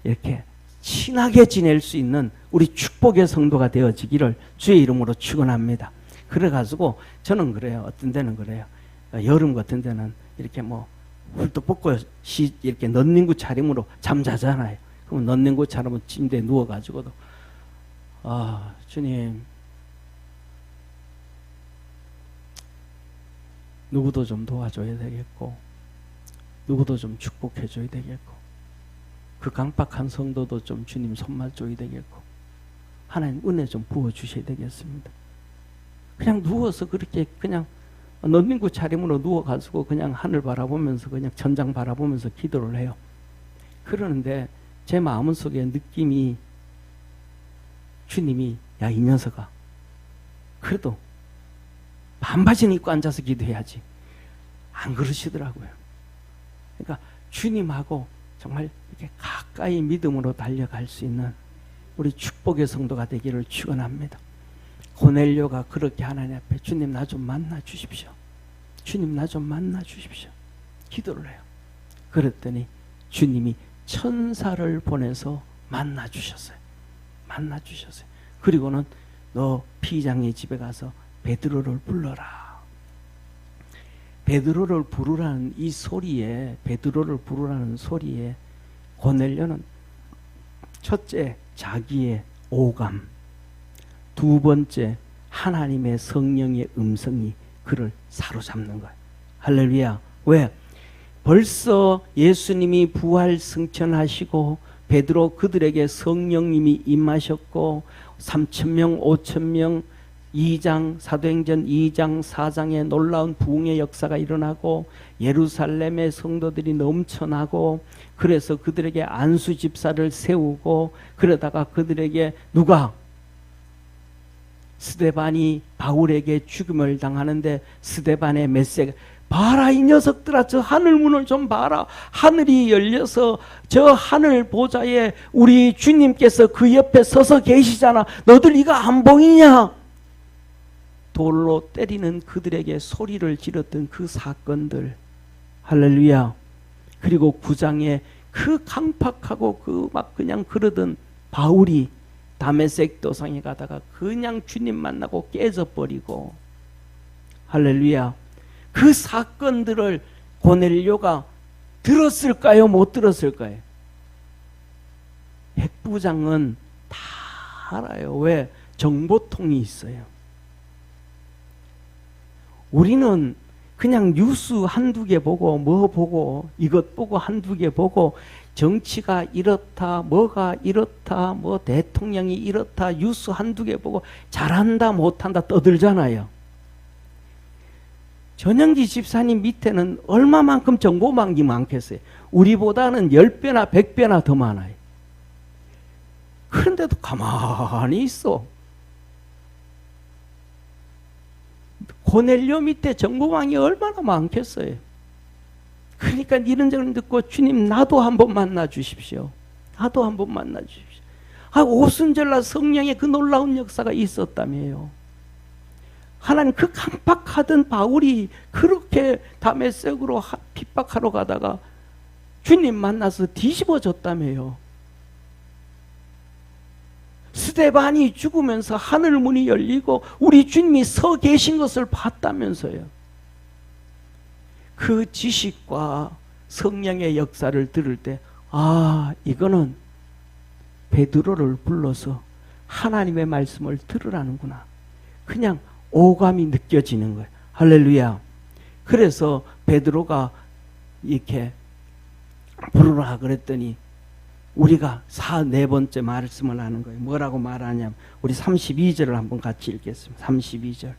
이렇게 친하게 지낼 수 있는 우리 축복의 성도가 되어지기를 주의 이름으로 축원합니다. 그래가지고 저는 그래요. 어떤 데는 그래요. 여름 같은 데는 이렇게 뭐 훌떡 벗고 이렇게 넌닝구 차림으로 잠자잖아요. 그럼 넌닝구 차림으로 침대에 누워가지고도, 주님, 누구도 좀 도와줘야 되겠고, 누구도 좀 축복해줘야 되겠고, 그 강박한 성도도 좀 주님 손맛 줘야 되겠고, 하나님 은혜 좀 부어주셔야 되겠습니다. 그냥 누워서 그렇게 그냥 넌닝구 차림으로 누워가지고 그냥 하늘 바라보면서 그냥 천장 바라보면서 기도를 해요. 그러는데 제 마음 속에 느낌이, 주님이, 야, 이 녀석아, 그래도 반바지는 입고 앉아서 기도해야지. 안 그러시더라고요. 그러니까 주님하고 정말 이렇게 가까이 믿음으로 달려갈 수 있는 우리 축복의 성도가 되기를 축원합니다. 고넬료가 그렇게 하나님 앞에, 주님 나 좀 만나 주십시오. 주님 나 좀 만나 주십시오. 기도를 해요. 그랬더니 주님이 천사를 보내서 만나 주셨어요. 그리고는 너 피장의 집에 가서 베드로를 불러라. 베드로를 부르라는 이 소리에, 고넬료는 첫째 자기의 오감, 두 번째 하나님의 성령의 음성이 그를 사로잡는 거예요. 할렐루야. 왜? 벌써 예수님이 부활 승천하시고 베드로 그들에게 성령님이 임하셨고 3,000명 5,000명 2장 사도행전 2장 4장에 놀라운 부흥의 역사가 일어나고 예루살렘의 성도들이 넘쳐나고, 그래서 그들에게 안수 집사를 세우고, 그러다가 그들에게 누가? 스데반이 바울에게 죽임을 당하는데 스데반의 메시지가 봐라 이 녀석들아 저 하늘문을 좀 봐라. 하늘이 열려서 저 하늘 보좌에 우리 주님께서 그 옆에 서서 계시잖아. 너들 이거 안 보이냐? 돌로 때리는 그들에게 소리를 지렀던 그 사건들. 할렐루야. 그리고 9장에 그 강팍하고 그 막 그냥 그러던 바울이 다메섹 도상에 가다가 그냥 주님 만나고 깨져버리고. 할렐루야. 그 사건들을 고넬료가 들었을까요? 못 들었을까요? 백부장은 다 알아요. 왜? 정보통이 있어요. 우리는 그냥 뉴스 한두 개 보고 뭐 보고 이것 보고 한두 개 보고 정치가 이렇다 뭐가 이렇다 뭐 대통령이 이렇다 뉴스 한두 개 보고 잘한다 못한다 떠들잖아요. 전영기 집사님 밑에는 얼마만큼 정보망이 많겠어요. 우리보다는 10배나 100배나 더 많아요. 그런데도 가만히 있어. 고넬료 밑에 정보망이 얼마나 많겠어요. 그러니까 이런저런 듣고 주님 나도 한번 만나 주십시오. 나도 한번 만나 주십시오. 오순절날 성령의 그 놀라운 역사가 있었다며요. 하나님 그 강팍하던 바울이 그렇게 다메섹으로 핍박하러 가다가 주님 만나서 뒤집어졌다며요. 스데반이 죽으면서 하늘 문이 열리고 우리 주님이 서 계신 것을 봤다면서요. 그 지식과 성령의 역사를 들을 때 이거는 베드로를 불러서 하나님의 말씀을 들으라는구나. 그냥 오감이 느껴지는 거예요. 할렐루야. 그래서 베드로가 이렇게 부르라 그랬더니 우리가 4번째 말씀을 하는 거예요. 뭐라고 말하냐면 우리 32절을 한번 같이 읽겠습니다. 32절.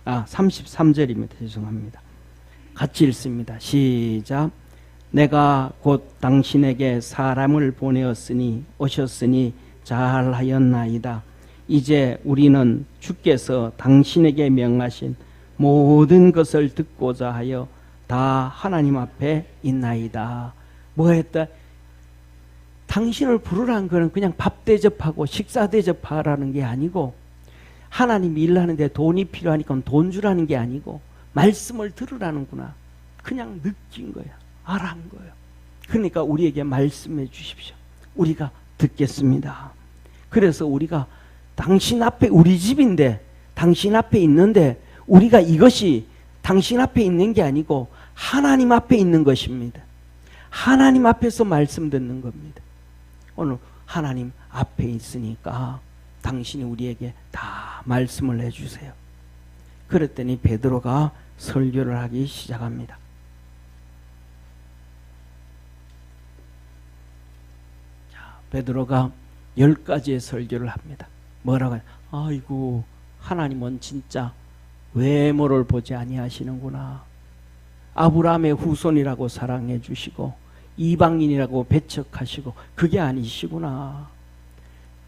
33절입니다. 죄송합니다. 같이 읽습니다. 시작. 내가 곧 당신에게 사람을 오셨으니 잘하였나이다. 이제 우리는 주께서 당신에게 명하신 모든 것을 듣고자 하여 다 하나님 앞에 있나이다. 뭐 했다? 당신을 부르라는 것은 그냥 밥 대접하고 식사 대접하라는 게 아니고 하나님이 일하는데 돈이 필요하니까 돈 주라는 게 아니고 말씀을 들으라는구나. 그냥 느낀 거야. 알아한 거예요. 그러니까 우리에게 말씀해 주십시오. 우리가 듣겠습니다. 그래서 우리가 당신 앞에 우리 집인데 당신 앞에 있는데 우리가 이것이 당신 앞에 있는 게 아니고 하나님 앞에 있는 것입니다. 하나님 앞에서 말씀 듣는 겁니다. 오늘 하나님 앞에 있으니까 당신이 우리에게 다 말씀을 해주세요. 그랬더니 베드로가 설교를 하기 시작합니다. 베드로가 10가지의 설교를 합니다. 뭐라고 해요? 아이고 하나님은 진짜 외모를 보지 아니하시는구나. 아브라함의 후손이라고 사랑해 주시고 이방인이라고 배척하시고 그게 아니시구나.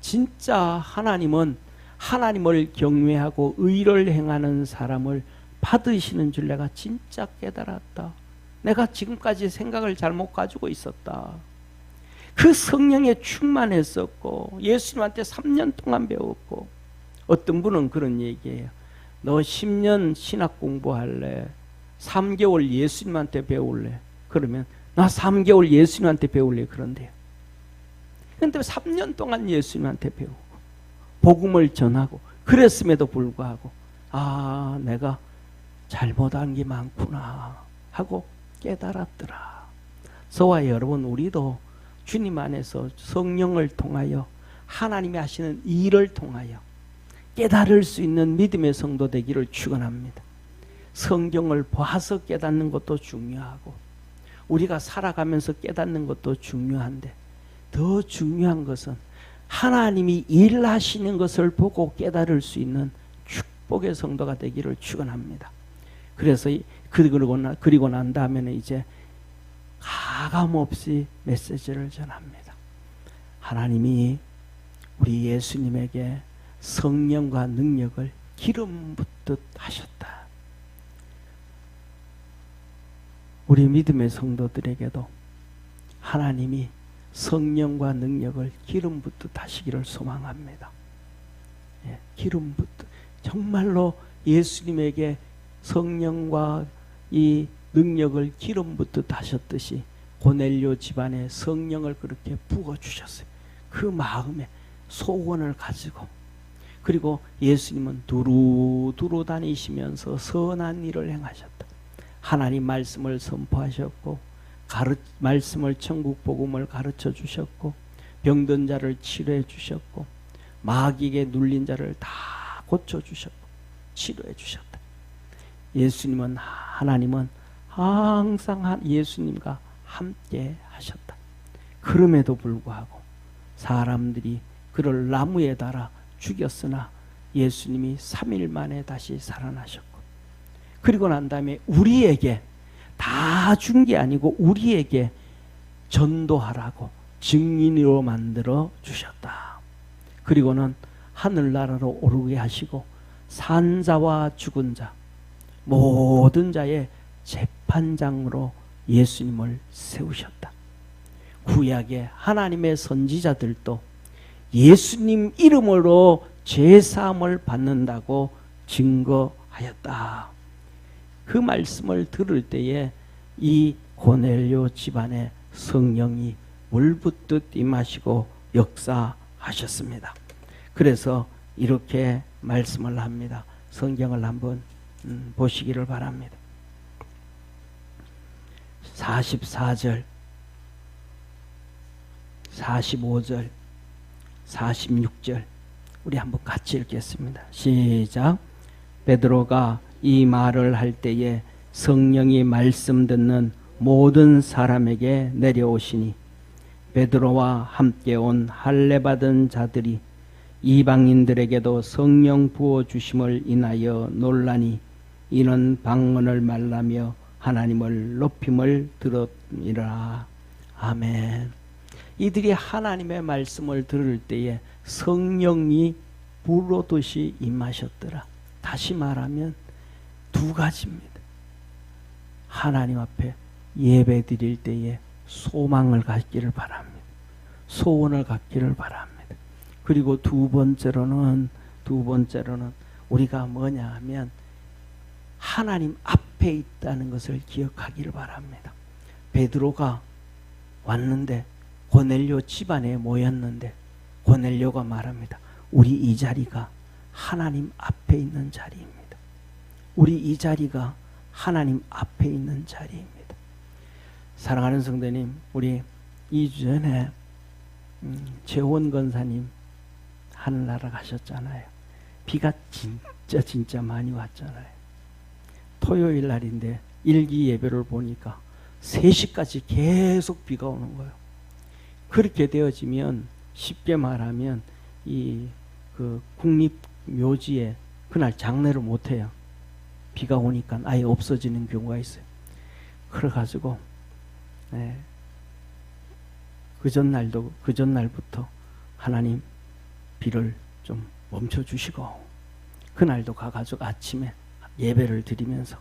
진짜 하나님은 하나님을 경외하고 의를 행하는 사람을 받으시는 줄 내가 진짜 깨달았다. 내가 지금까지 생각을 잘못 가지고 있었다. 그 성령에 충만했었고 예수님한테 3년 동안 배웠고 어떤 분은 그런 얘기예요. 너 10년 신학 공부할래? 3개월 예수님한테 배울래? 그러면 나 3개월 예수님한테 배울래? 그런데요. 그런데 3년 동안 예수님한테 배우고 복음을 전하고 그랬음에도 불구하고 내가 잘못한 게 많구나 하고 깨달았더라. 저와 여러분 우리도 주님 안에서 성령을 통하여 하나님이 하시는 일을 통하여 깨달을 수 있는 믿음의 성도 되기를 축원합니다. 성경을 봐서 깨닫는 것도 중요하고 우리가 살아가면서 깨닫는 것도 중요한데 더 중요한 것은 하나님이 일하시는 것을 보고 깨달을 수 있는 축복의 성도가 되기를 축원합니다. 그래서 그리고 난 다음에는 이제 가감 없이 메시지를 전합니다. 하나님이 우리 예수님에게 성령과 능력을 기름 붓듯 하셨다. 우리 믿음의 성도들에게도 하나님이 성령과 능력을 기름 붓듯 하시기를 소망합니다. 예, 기름 붓듯. 정말로 예수님에게 성령과 이 능력을 기름 붓듯 하셨듯이 고넬료 집안에 성령을 그렇게 부어주셨어요. 그 마음에 소원을 가지고. 그리고 예수님은 두루두루 다니시면서 선한 일을 행하셨다. 하나님 말씀을 선포하셨고 말씀을 천국 복음을 가르쳐 주셨고 병든 자를 치료해 주셨고 마귀에게 눌린 자를 다 고쳐 주셨고 치료해 주셨다. 예수님은 하나님은 항상 예수님과 함께 하셨다. 그럼에도 불구하고 사람들이 그를 나무에 달아 죽였으나 예수님이 3일 만에 다시 살아나셨고 그리고 난 다음에 우리에게 다 준 게 아니고 우리에게 전도하라고 증인으로 만들어 주셨다. 그리고는 하늘나라로 오르게 하시고 산자와 죽은 자 모든 자의 재판장으로 예수님을 세우셨다. 구약의 하나님의 선지자들도 예수님 이름으로 죄사함을 받는다고 증거하였다. 그 말씀을 들을 때에 이 고넬료 집안에 성령이 물붓듯 임하시고 역사하셨습니다. 그래서 이렇게 말씀을 합니다. 성경을 한번 보시기를 바랍니다. 44절, 45절, 46절 우리 한번 같이 읽겠습니다. 시작. 베드로가 이 말을 할 때에 성령이 말씀 듣는 모든 사람에게 내려오시니 베드로와 함께 온 할례 받은 자들이 이방인들에게도 성령 부어 주심을 인하여 놀라니 이는 방언을 말라며 하나님을 높임을 들었니라. 아멘. 이들이 하나님의 말씀을 들을 때에 성령이 불오듯이 임하셨더라. 다시 말하면 두 가지입니다. 하나님 앞에 예배 드릴 때에 소망을 갖기를 바랍니다. 소원을 갖기를 바랍니다. 그리고 두 번째로는 우리가 뭐냐 하면 하나님 앞에 있다는 것을 기억하기를 바랍니다. 베드로가 왔는데 고넬료 집안에 모였는데 고넬료가 말합니다. 우리 이 자리가 하나님 앞에 있는 자리입니다. 우리 이 자리가 하나님 앞에 있는 자리입니다. 사랑하는 성도님, 우리 2주 전에 재원 권사님 하늘나라 가셨잖아요. 비가 진짜 많이 왔잖아요. 토요일 날인데 일기 예배를 보니까 3시까지 계속 비가 오는 거예요. 그렇게 되어지면 쉽게 말하면 그 국립묘지에 그날 장례를 못 해요. 비가 오니까 아예 없어지는 경우가 있어요. 그래가지고 그 전날부터 하나님 비를 좀 멈춰주시고 그날도 가가지고 아침에 예배를 드리면서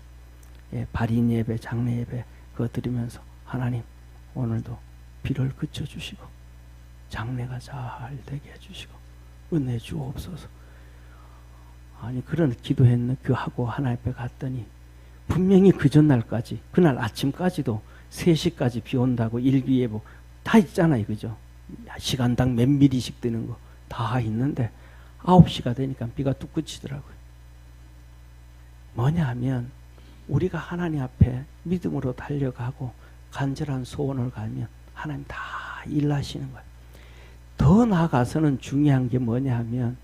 발인 예배, 장례 예배 그거 드리면서 하나님 오늘도 비를 그쳐주시고 장례가 잘 되게 해주시고 은혜 주옵소서. 아니 그런 기도했는 그 하고 하나님 앞에 갔더니 분명히 그 전날까지 그날 아침까지도 3시까지 비 온다고 일기예보 다 있잖아요. 그죠? 시간당 몇 미리씩 뜨는 거 다 있는데 9시가 되니까 비가 뚝 그치더라고요. 뭐냐 하면 우리가 하나님 앞에 믿음으로 달려가고 간절한 소원을 가면 하나님 다 일하시는 거예요. 더 나아가서는 중요한 게 뭐냐 하면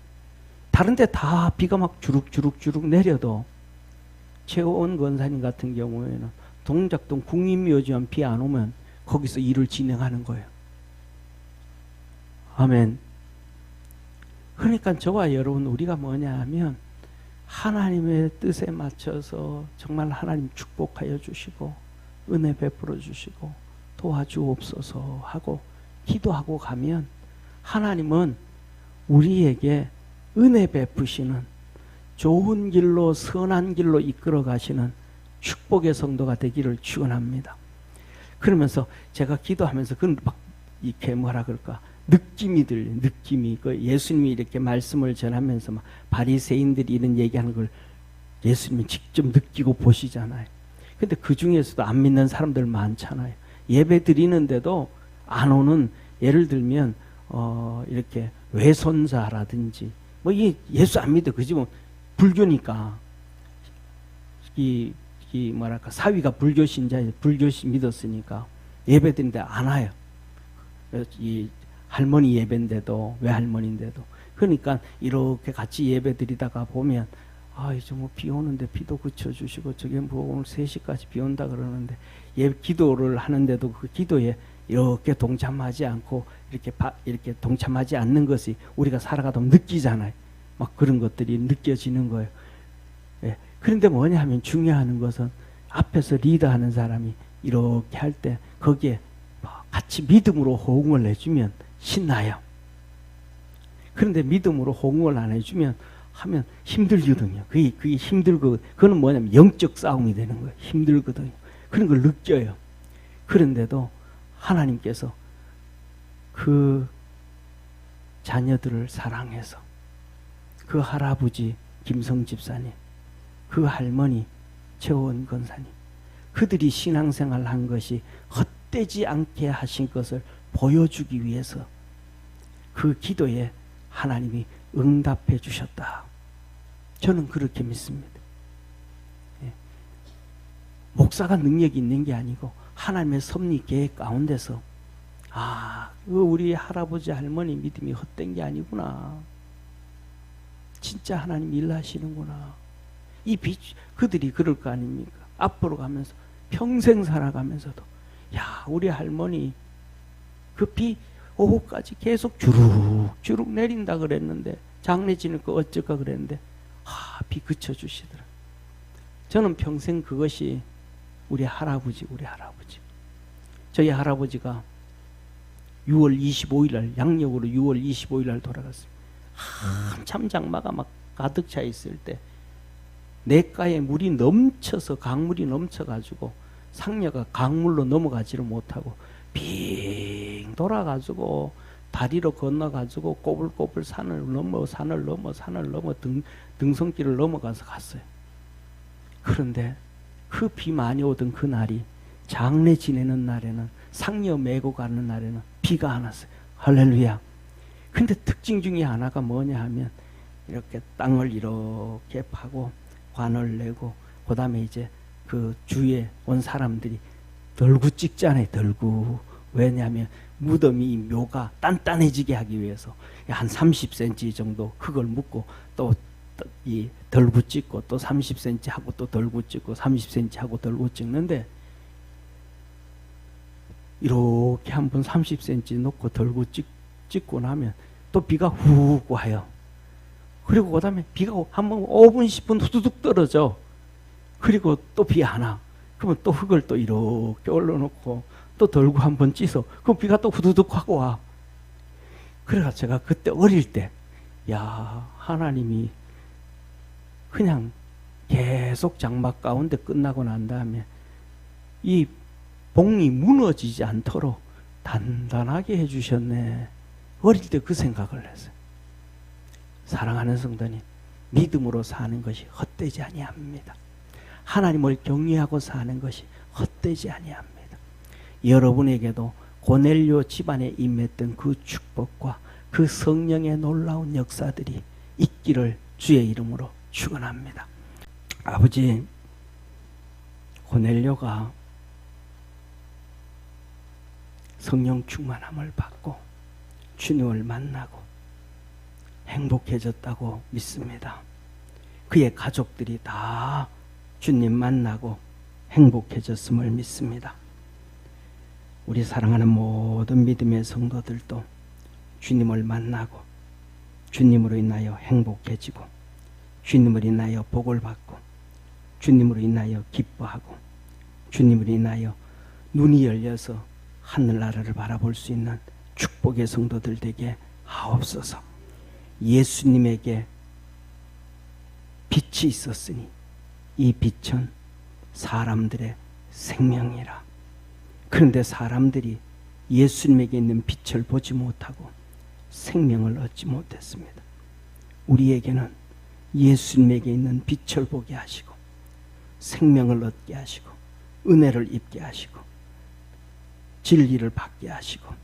다른 데 다 비가 막 주룩주룩 내려도 최원 권사님 같은 경우에는 동작동 국립묘지만 비 안 오면 거기서 일을 진행하는 거예요. 아멘. 그러니까 저와 여러분 우리가 뭐냐 하면 하나님의 뜻에 맞춰서 정말 하나님 축복하여 주시고 은혜 베풀어 주시고 도와주옵소서 하고 기도하고 가면 하나님은 우리에게 은혜 베푸시는 좋은 길로 선한 길로 이끌어 가시는 축복의 성도가 되기를 축원합니다. 그러면서 제가 기도하면서 그건 막 이렇게 뭐라 그럴까 느낌이 그 예수님이 이렇게 말씀을 전하면서 막 바리새인들이 이런 얘기하는 걸 예수님이 직접 느끼고 보시잖아요. 근데 그 중에서도 안 믿는 사람들 많잖아요. 예배 드리는데도 안 오는, 예를 들면 이렇게 외손자라든지 뭐 이 예수 안 믿어, 그지 뭐 불교니까 이 뭐랄까 사위가 불교 신자예요. 불교 믿었으니까 예배 드리는데 안 와요. 이 할머니 예배인데도, 외할머니인데도. 그러니까 이렇게 같이 예배 드리다가 보면 이제 뭐 비 오는데 비도 그쳐주시고 저게 뭐 오늘 3시까지 비 온다 그러는데 기도를 하는데도 그 기도에 이렇게 동참하지 않고 이렇게 동참하지 않는 것이 우리가 살아가다 보면 느끼잖아요. 막 그런 것들이 느껴지는 거예요. 예. 그런데 뭐냐 하면 중요한 것은 앞에서 리더하는 사람이 이렇게 할 때 거기에 같이 믿음으로 호응을 해주면 신나요. 그런데 믿음으로 호응을 안 해주면 하면 힘들거든요. 그게 힘들고, 그거는 뭐냐면 영적 싸움이 되는 거예요. 힘들거든요. 그런 걸 느껴요. 그런데도 하나님께서 그 자녀들을 사랑해서 그 할아버지 김성 집사님, 그 할머니 최원 권사님, 그들이 신앙생활 한 것이 헛되지 않게 하신 것을 보여주기 위해서 그 기도에 하나님이 응답해 주셨다. 저는 그렇게 믿습니다. 예. 목사가 능력이 있는 게 아니고 하나님의 섭리 계획 가운데서 우리 할아버지 할머니 믿음이 헛된 게 아니구나. 진짜 하나님 일하시는구나. 그들이 그럴 거 아닙니까? 앞으로 가면서 평생 살아가면서도 우리 할머니 그 비 오후까지 계속 주룩주룩 내린다 그랬는데 장례 지니까 어쩔까 그랬는데 비 그쳐주시더라. 저는 평생 그것이 우리 할아버지. 저희 할아버지가 6월 25일 날 양력으로 6월 25일 날 돌아갔습니다. 한참 장마가 막 가득 차 있을 때 냇가에 물이 넘쳐서 강물이 넘쳐가지고 상녀가 강물로 넘어가지를 못하고 빙 돌아가지고 다리로 건너가지고 꼬불꼬불 산을 넘어 등성길을 넘어가서 갔어요. 그런데 그 비 많이 오던 그 날이 장례 지내는 날에는, 상녀 메고 가는 날에는 비가 안 왔어요. 할렐루야. 근데 특징 중에 하나가 뭐냐 하면 이렇게 땅을 이렇게 파고 관을 내고 그 다음에 이제 그 주위에 온 사람들이 덜구 찍잖아요. 덜구. 왜냐하면 무덤이 묘가 단단해지게 하기 위해서 한 30cm 정도 그걸 묶고 또 이 덜구 찍고 또 30cm 하고 또 덜구 찍고 30cm 하고 덜구 찍는데 이렇게 한번 30cm 놓고 덜구 찍고 나면 또 비가 훅 와요. 그리고 그 다음에 비가 한번 5분 10분 후두둑 떨어져. 그리고 또 비 안 와. 그러면 또 흙을 또 이렇게 올려놓고 또 덜고 한번 찢어. 그럼 비가 또 후두둑 하고 와. 그래서 제가 그때 어릴 때 하나님이 그냥 계속 장마 가운데 끝나고 난 다음에 이 봉이 무너지지 않도록 단단하게 해주셨네. 어릴 때 그 생각을 했어요. 사랑하는 성도님, 믿음으로 사는 것이 헛되지 아니합니다. 하나님을 경외하고 사는 것이 헛되지 아니합니다. 여러분에게도 고넬료 집안에 임했던 그 축복과 그 성령의 놀라운 역사들이 있기를 주의 이름으로 축원합니다. 아버지, 고넬료가 성령 충만함을 받고 주님을 만나고 행복해졌다고 믿습니다. 그의 가족들이 다 주님 만나고 행복해졌음을 믿습니다. 우리 사랑하는 모든 믿음의 성도들도 주님을 만나고 주님으로 인하여 행복해지고 주님으로 인하여 복을 받고 주님으로 인하여 기뻐하고 주님으로 인하여 눈이 열려서 하늘나라를 바라볼 수 있는 축복의 성도들 되게 하옵소서. 예수님에게 빛이 있었으니 이 빛은 사람들의 생명이라. 그런데 사람들이 예수님에게 있는 빛을 보지 못하고 생명을 얻지 못했습니다. 우리에게는 예수님에게 있는 빛을 보게 하시고 생명을 얻게 하시고 은혜를 입게 하시고 진리를 받게 하시고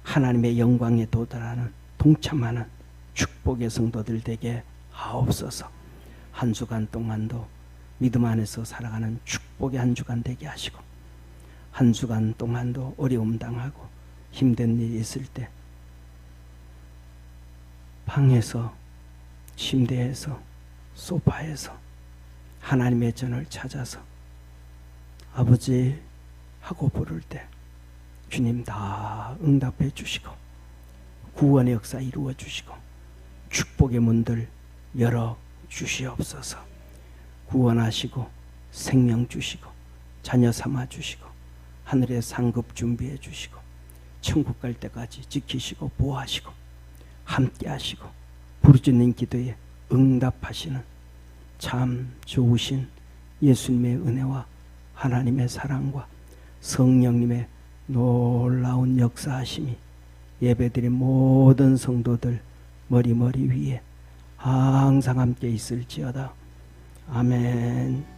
하나님의 영광에 도달하는 동참하는 축복의 성도들 되게 하옵소서. 한 주간 동안도 믿음 안에서 살아가는 축복의 한 주간 되게 하시고 한 주간 동안도 어려움 당하고 힘든 일이 있을 때 방에서 침대에서 소파에서 하나님의 전을 찾아서 아버지 하고 부를 때 주님 다 응답해 주시고 구원의 역사 이루어 주시고 축복의 문들 열어 주시옵소서. 구원하시고 생명 주시고 자녀 삼아 주시고 하늘의 상급 준비해 주시고 천국 갈 때까지 지키시고 보호하시고 함께 하시고 부르짖는 기도에 응답하시는 참 좋으신 예수님의 은혜와 하나님의 사랑과 성령님의 놀라운 역사하심이 예배드린 모든 성도들 머리 위에 항상 함께 있을지어다. 아멘.